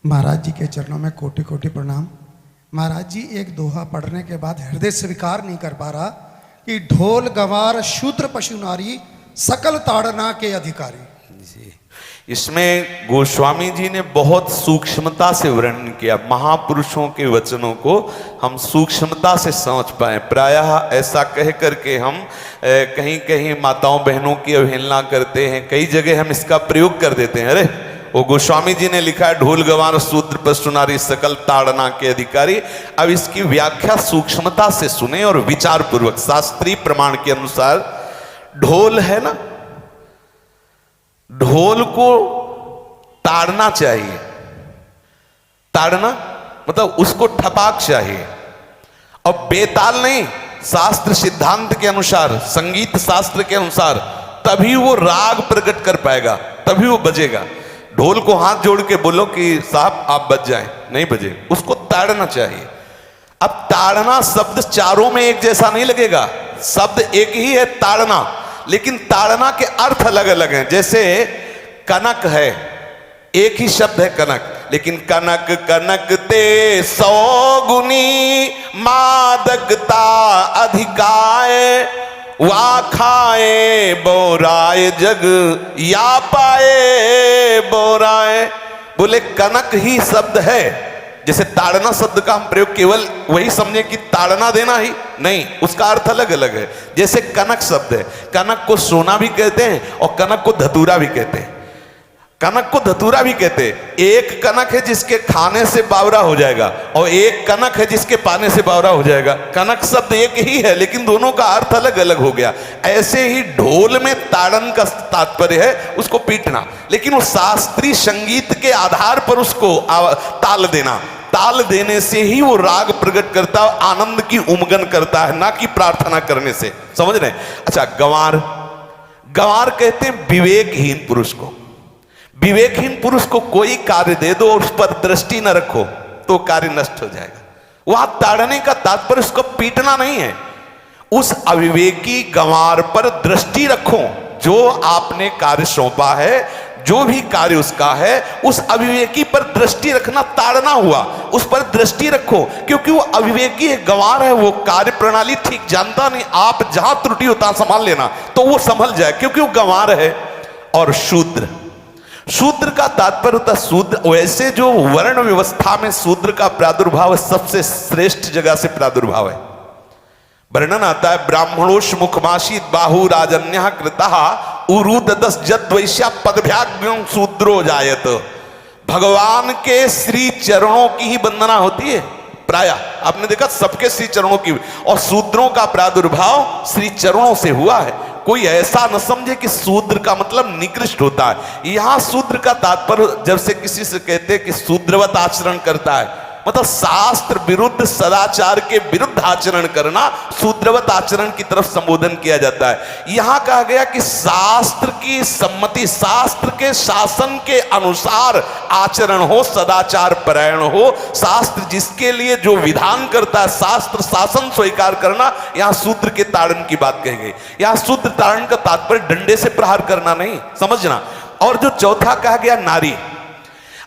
महाराज जी के चरणों में कोटि कोटि प्रणाम। महाराज जी एक दोहा पढ़ने के बाद हृदय स्वीकार नहीं कर पा रहा कि ढोल गवार शूद्र पशु नारी सकल ताड़ना के अधिकारी। जी, इसमें गोस्वामी जी ने बहुत सूक्ष्मता से वर्णन किया। महापुरुषों के वचनों को हम सूक्ष्मता से समझ पाए। प्रायः ऐसा कह करके हम कहीं कहीं माताओं बहनों की अवहेलना करते हैं, कई जगह हम इसका प्रयोग कर देते हैं। अरे वो गोस्वामी जी ने लिखा है ढोल गवार शूद्र पशु नारी सकल ताड़ना के अधिकारी। अब इसकी व्याख्या सूक्ष्मता से सुने और विचार पूर्वक। शास्त्रीय प्रमाण के अनुसार ढोल है ना, ढोल को ताड़ना चाहिए। ताड़ना मतलब उसको ठपाक चाहिए और बेताल नहीं। शास्त्र सिद्धांत के अनुसार, संगीत शास्त्र के अनुसार तभी वो राग प्रकट कर पाएगा, तभी वो बजेगा। ढोल को हाथ जोड़ के बोलो कि साहब आप बज जाएं, नहीं बजे, उसको ताड़ना चाहिए। अब ताड़ना शब्द चारों में एक जैसा नहीं लगेगा, शब्द एक ही है ताड़ना, लेकिन ताड़ना के अर्थ अलग अलग हैं। जैसे कनक है, एक ही शब्द है कनक, लेकिन कनक कनक ते 100 गुनी मादकता अधिकाय, वा खाए बोराए जग या पाए बोराए। बोले कनक ही शब्द है। जैसे ताड़ना शब्द का हम प्रयोग केवल वही समझे कि ताड़ना देना ही नहीं, उसका अर्थ अलग अलग है। जैसे कनक शब्द है, कनक को सोना भी कहते हैं और कनक को धतूरा भी कहते हैं। कनक को धतूरा भी कहते हैं। एक कनक है जिसके खाने से बावरा हो जाएगा और एक कनक है जिसके पाने से बावरा हो जाएगा। कनक शब्द एक ही है लेकिन दोनों का अर्थ अलग अलग हो गया। ऐसे ही ढोल में ताड़न का तात्पर्य है उसको पीटना, लेकिन वो शास्त्रीय संगीत के आधार पर उसको ताल देना। ताल देने से ही वो राग प्रकट करता है, आनंद की उमगन करता है, ना कि प्रार्थना करने से। समझ रहे? अच्छा, गंवार, गंवार कहते हैं विवेकहीन पुरुष को। विवेकहीन पुरुष को कोई कार्य दे दो और उस पर दृष्टि न रखो तो कार्य नष्ट हो जाएगा। वहां ताड़ने का तात्पर्य उसको पीटना नहीं है। उस अविवेकी गंवार पर दृष्टि रखो। जो आपने कार्य सौंपा है, जो भी कार्य उसका है, उस अविवेकी पर दृष्टि रखना ताड़ना हुआ। उस पर दृष्टि रखो, क्योंकि वो अविवेकी है, गंवार है, वो कार्य प्रणाली ठीक जानता नहीं। आप जहां त्रुटि होता संभाल लेना तो वो संभल जाए, क्योंकि वो गंवार है। और शूद्र, शूद्र का तात्पर्य होता है शूद्र। वैसे जो वर्ण व्यवस्था में शूद्र का प्रादुर्भाव सबसे श्रेष्ठ जगह से प्रादुर्भाव है। वर्णन आता है ब्राह्मणोश मुखमाशी बाहु राजन्य कृतः उरुददस जद वैश्या पदभ्याग्यं शूद्रो जायत। भगवान के श्री चरणों की ही वंदना होती है। प्राय आपने देखा सबके श्री चरणों की, और शूद्रों का प्रादुर्भाव श्री चरणों से हुआ है। कोई ऐसा न समझे कि शूद्र का मतलब निकृष्ट होता है। यहां शूद्र का तात्पर्य जब से किसी से कहते हैं कि शूद्रवत आचरण करता है, मतलब शास्त्र विरुद्ध, सदाचार के विरुद्ध आचरण करना शूद्रवत आचरण की तरफ संबोधन किया जाता है। यहां कहा गया कि शास्त्र की सम्मति, शास्त्र के शासन के अनुसार आचरण हो, सदाचार परायण हो। शास्त्र जिसके लिए जो विधान करता है, शास्त्र शासन स्वीकार करना, यहां शूद्र के ताड़न की बात कही गई। यहां शूद्र ताड़न का तात्पर्य डंडे से प्रहार करना नहीं, समझना। और जो चौथा कहा गया नारी,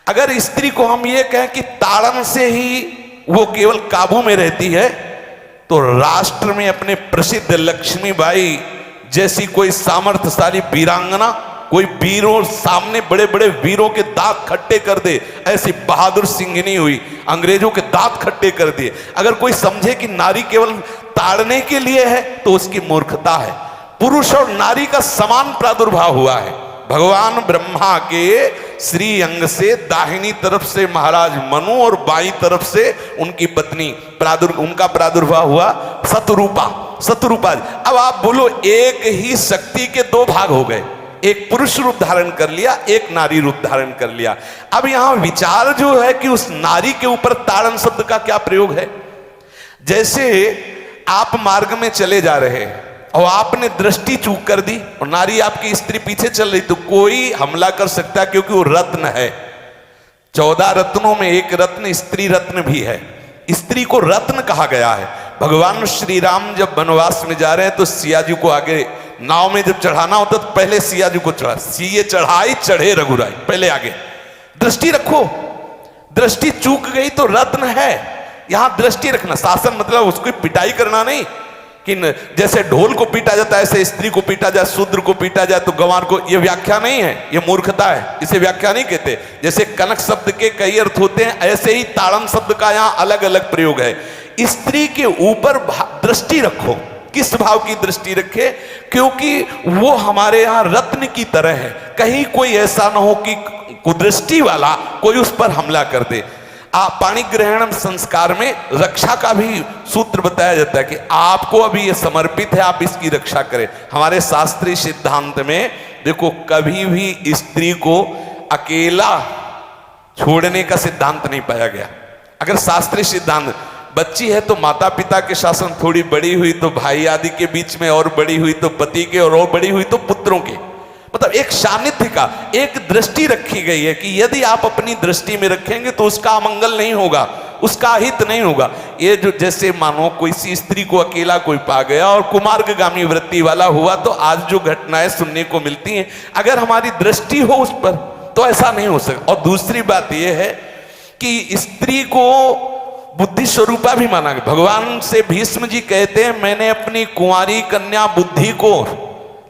अगर स्त्री को हम ये कहें कि ताड़न से ही वो केवल काबू में रहती है, तो राष्ट्र में अपने प्रसिद्ध लक्ष्मीबाई जैसी कोई सामर्थ्यशाली वीरांगना, कोई वीरों सामने बड़े बड़े वीरों के दांत खट्टे कर दे, ऐसी बहादुर सिंघनी हुई, अंग्रेजों के दांत खट्टे कर दिए। अगर कोई समझे कि नारी केवल ताड़ने के लिए है तो उसकी मूर्खता है। पुरुष और नारी का समान प्रादुर्भाव हुआ है। भगवान ब्रह्मा के श्री अंग से दाहिनी तरफ से महाराज मनु और बाईं तरफ से उनकी पत्नी उनका प्रादुर्भाव हुआ शतरूपा। शतरूपा, अब आप बोलो एक ही शक्ति के दो भाग हो गए, एक पुरुष रूप धारण कर लिया, एक नारी रूप धारण कर लिया। अब यहां विचार जो है कि उस नारी के ऊपर ताड़न शब्द का क्या प्रयोग है। जैसे आप मार्ग में चले जा रहे हैं और आपने दृष्टि चूक कर दी और नारी आपकी स्त्री पीछे चल रही, तो कोई हमला कर सकता है, क्योंकि वो रत्न है। 14 रत्नों में एक रत्न स्त्री रत्न भी है। स्त्री को रत्न कहा गया है। भगवान श्री राम जब वनवास में जा रहे हैं तो सिया जी को आगे नाव में जब चढ़ाना होता तो पहले सिया जी को चढ़ा, सीए चढ़ाई चढ़े रघुराई, पहले आगे। दृष्टि रखो, दृष्टि चूक गई तो रत्न है, यहां दृष्टि रखना। शासन मतलब उसकी पिटाई करना नहीं कि जैसे ढोल को पीटा जाता है ऐसे स्त्री को पीटा जाए, शूद्र को पीटा जाए तो गंवार को, यह व्याख्या नहीं है, यह मूर्खता है, इसे व्याख्या नहीं कहते। जैसे कनक शब्द के कई अर्थ होते हैं, ऐसे ही ताड़न शब्द का यहां अलग अलग प्रयोग है। स्त्री के ऊपर दृष्टि रखो। किस भाव की दृष्टि रखे? क्योंकि वो हमारे यहां रत्न की तरह है, कहीं कोई ऐसा ना हो कि कुदृष्टि वाला कोई उस पर हमला कर दे। पाणी ग्रहण संस्कार में रक्षा का भी सूत्र बताया जाता है कि आपको अभी ये समर्पित है, आप इसकी रक्षा करें। हमारे शास्त्रीय सिद्धांत में देखो, कभी भी स्त्री को अकेला छोड़ने का सिद्धांत नहीं पाया गया। अगर शास्त्रीय सिद्धांत, बच्ची है तो माता पिता के शासन, थोड़ी बड़ी हुई तो भाई आदि के बीच में, और बड़ी हुई तो पति के, और बड़ी हुई तो पुत्रों के, मतलब एक सानिध्य का, एक दृष्टि रखी गई है कि यदि आप अपनी दृष्टि में रखेंगे तो उसका अमंगल नहीं होगा, उसका हित नहीं होगा। ये जो जैसे मानो कोई सी स्त्री को अकेला कोई पा गया और कुमार्गगामी वृत्ति वाला हुआ, तो आज जो घटनाएं सुनने को मिलती हैं, अगर हमारी दृष्टि हो उस पर तो ऐसा नहीं हो सकता। और दूसरी बात यह है कि स्त्री को बुद्धि स्वरूपा भी माना गया। भगवान से भीष्म जी कहते हैं, मैंने अपनी कुंवारी कन्या बुद्धि को,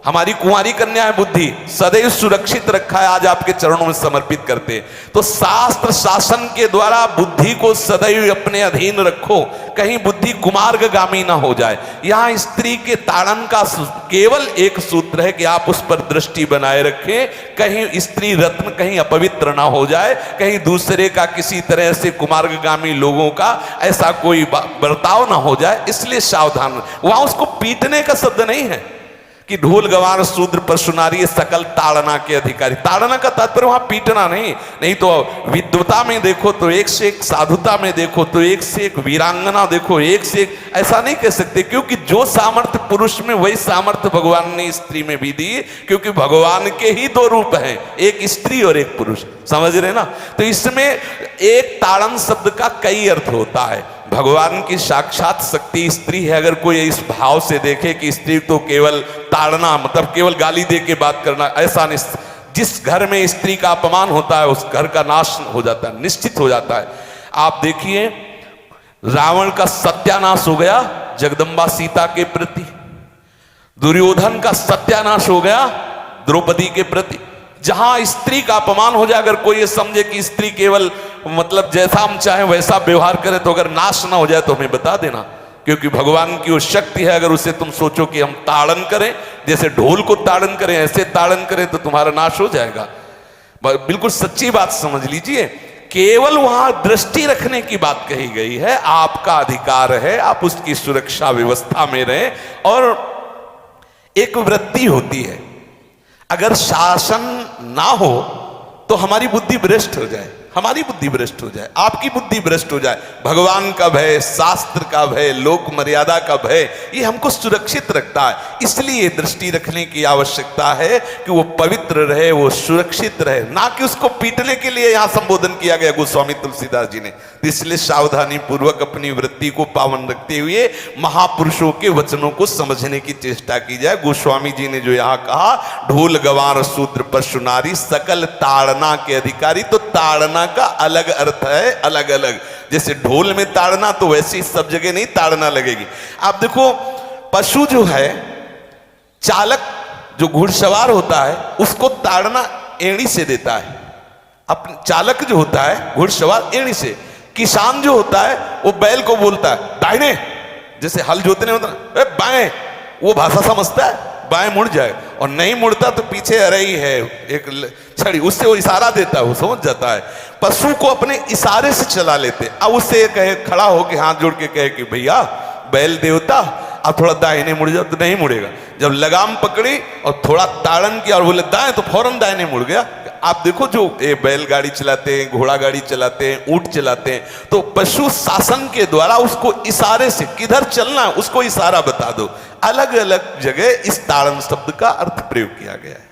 हमारी कुंवारी कन्या है बुद्धि, सदैव सुरक्षित रखा है, आज आपके चरणों में समर्पित करते हैं। तो शास्त्र शासन के द्वारा बुद्धि को सदैव अपने अधीन रखो, कहीं बुद्धि कुमार्गगामी ना हो जाए। यहां स्त्री के ताड़न का केवल एक सूत्र है कि आप उस पर दृष्टि बनाए रखें, कहीं स्त्री रत्न कहीं अपवित्र ना हो जाए, कहीं दूसरे का किसी तरह से कुमार्गगामी लोगों का ऐसा कोई बर्ताव ना हो जाए, इसलिए सावधान। वहां उसको पीटने का शब्द नहीं है कि ढोल गवार शूद्र पशु नारी सकल ताड़ना के अधिकारी। ताड़ना का तात्पर्य वहां पीटना नहीं तो विद्वता में देखो तो एक से एक, साधुता में देखो तो एक से एक, वीरांगना देखो एक से एक, ऐसा नहीं कह सकते, क्योंकि जो सामर्थ्य पुरुष में वही सामर्थ्य भगवान ने स्त्री में भी दी, क्योंकि भगवान के ही दो रूप हैं, एक स्त्री और एक पुरुष, समझ रहे ना। तो इसमें एक ताड़न शब्द का कई अर्थ होता है। भगवान की साक्षात शक्ति स्त्री है। अगर कोई इस भाव से देखे कि स्त्री तो केवल ताड़ना मतलब केवल गाली दे के बात करना, ऐसा नहीं। जिस घर में स्त्री का अपमान होता है उस घर का नाश हो जाता है, निश्चित हो जाता है। आप देखिए, रावण का सत्यानाश हो गया जगदम्बा सीता के प्रति, दुर्योधन का सत्यानाश हो गया द्रौपदी के प्रति। जहां स्त्री का अपमान हो जाए, अगर कोई ये समझे कि स्त्री केवल मतलब जैसा हम चाहे वैसा व्यवहार करे, तो अगर नाश ना हो जाए तो हमें बता देना, क्योंकि भगवान की वो शक्ति है। अगर उसे तुम सोचो कि हम ताड़न करें, जैसे ढोल को ताड़न करें ऐसे ताड़न करें, तो तुम्हारा नाश हो जाएगा। बिल्कुल सच्ची बात समझ लीजिए। केवल वहां दृष्टि रखने की बात कही गई है, आपका अधिकार है, आप उसकी सुरक्षा व्यवस्था में रहें। और एक वृत्ति होती है, अगर शासन ना हो तो हमारी बुद्धि भ्रष्ट हो जाए, हमारी बुद्धि भ्रष्ट हो जाए, आपकी बुद्धि भ्रष्ट हो जाए। भगवान का भय, शास्त्र का भय, लोक मर्यादा का भय, ये हमको सुरक्षित रखता है। इसलिए दृष्टि रखने की आवश्यकता है कि वो पवित्र रहे, वो सुरक्षित रहे, ना कि उसको पीटने के लिए यहां संबोधन किया गया गोस्वामी तुलसीदास जी ने। इसलिए सावधानी पूर्वक अपनी वृत्ति को पावन रखते हुए महापुरुषों के वचनों को समझने की चेष्टा की जाए। गोस्वामी जी ने जो यहाँ कहा, ढोल गवार शूद्र पशु नारी सकल ताड़ना के अधिकारी, तो ताड़ना का अलग अर्थ है, अलग अलग। जैसे ढोल में ताड़ना, तो वैसे ही सब जगह नहीं ताड़ना लगेगी। आप देखो, पशु जो है, चालक जो घुड़सवार होता है उसको ताड़ना एड़ी से देता है। अपने चालक जो होता है घुड़सवार एड़ी से। किसान जो होता है वो बैल को बोलता है दाहिने, जैसे हल जोतने होता है बाएं, वो भाषा समझता है, बाएं मुड़ जाए, और नहीं मुड़ता तो पीछे अरई है एक छड़ी, उससे वो इशारा देता है, वो समझ जाता है। पशु को अपने इशारे से चला लेते। अब उससे कहे, खड़ा होकर हाथ जोड़ के कहे कि भैया बैल देवता अब थोड़ा दाहिने मुड़ जाओ, तो नहीं मुड़ेगा। जब लगाम पकड़ी और थोड़ा ताड़न किया और बोले दाएं, तो फौरन दाहिने मुड़ गया। आप देखो, जो बैलगाड़ी चलाते हैं, घोड़ा गाड़ी चलाते हैं, ऊंट चलाते हैं, तो पशु शासन के द्वारा उसको इशारे से किधर चलना है उसको इशारा बता दो। अलग अलग जगह इस ताड़न शब्द का अर्थ प्रयोग किया गया है।